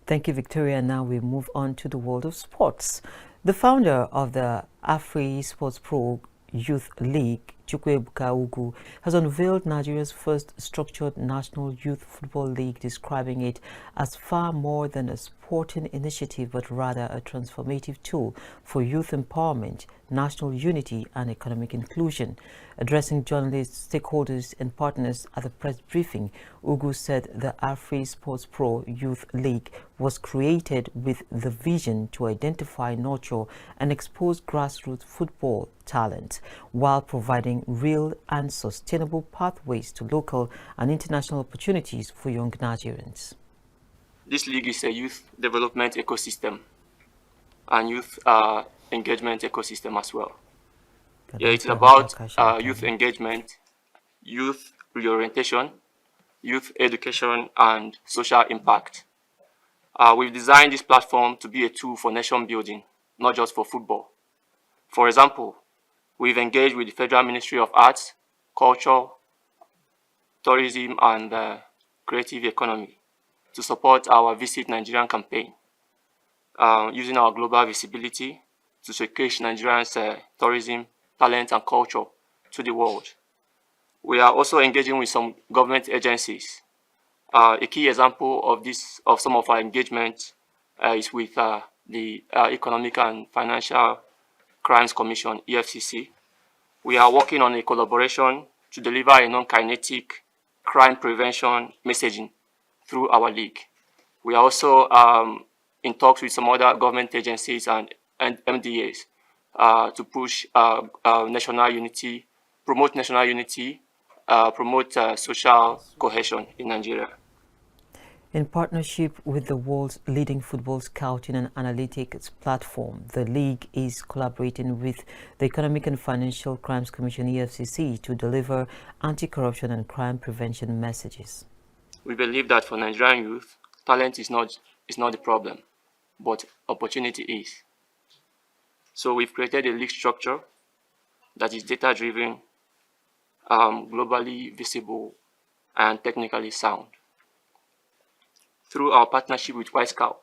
Thank you, Victoria. Now we move on to the world of sports. The founder of the AfriSportPro Youth League, Chukwuebuka Ugwu, has unveiled Nigeria's first structured national youth football league, describing it as far more than a sporting initiative, but rather a transformative tool for youth empowerment, national unity, and economic inclusion. Addressing journalists, stakeholders, and partners at the press briefing, Ugwu said the AfriSportPro Youth League was created with the vision to identify, nurture, and expose grassroots football talent while providing real and sustainable pathways to local and international opportunities for young Nigerians. This league is a youth development ecosystem and youth engagement ecosystem as well. Yeah, it's about youth engagement, youth reorientation, youth education, and social impact. We've designed this platform to be a tool for nation building, not just for football. For example, we've engaged with the Federal Ministry of Arts, Culture, Tourism, and Creative Economy to support our Visit Nigerian campaign, using our global visibility to showcase Nigerians' tourism, talent, and culture to the world. We are also engaging with some government agencies. A key example of some of our engagement is with the Economic and Financial Crimes Commission, EFCC. We are working on a collaboration to deliver a non-kinetic crime prevention messaging through our league. We are also in talks with some other government agencies and MDAs to push national unity, promote national unity, promote social cohesion in Nigeria. In partnership with the world's leading football scouting and analytics platform, the league is collaborating with the Economic and Financial Crimes Commission, EFCC, to deliver anti-corruption and crime prevention messages. We believe that for Nigerian youth, talent is not the problem, but opportunity is. So we've created a league structure that is data-driven, globally visible, and technically sound. Through our partnership with Wyscout.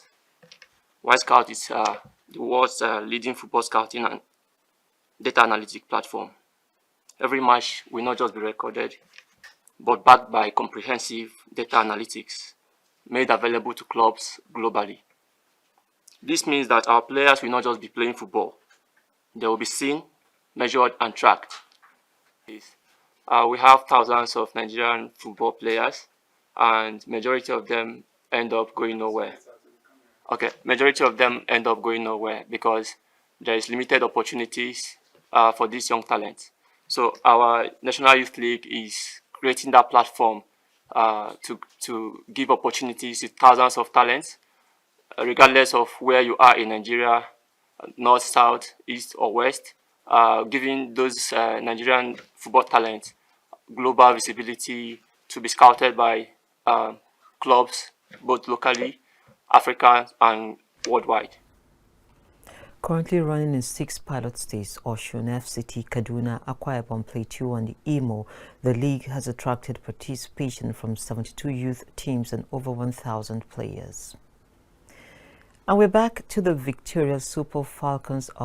Wyscout is the world's leading football scouting and data analytic platform. Every match will not just be recorded, but backed by comprehensive data analytics made available to clubs globally. This means that our players will not just be playing football. They will be seen, measured, and tracked. We have thousands of Nigerian football players, and majority of them end up going nowhere. Majority of them end up going nowhere because there is limited opportunities for these young talents. So our National Youth League is creating that platform to give opportunities to thousands of talents, regardless of where you are in Nigeria, north, south, east, or west, giving those Nigerian football talents global visibility to be scouted by clubs, both locally, Africa, and worldwide. Currently running in 6 pilot states: Osun, FCT, Kaduna, Akwa Ibom, Plateau, and Imo, the league has attracted participation from 72 youth teams and over 1,000 players. And we're back to the victorious Super Falcons of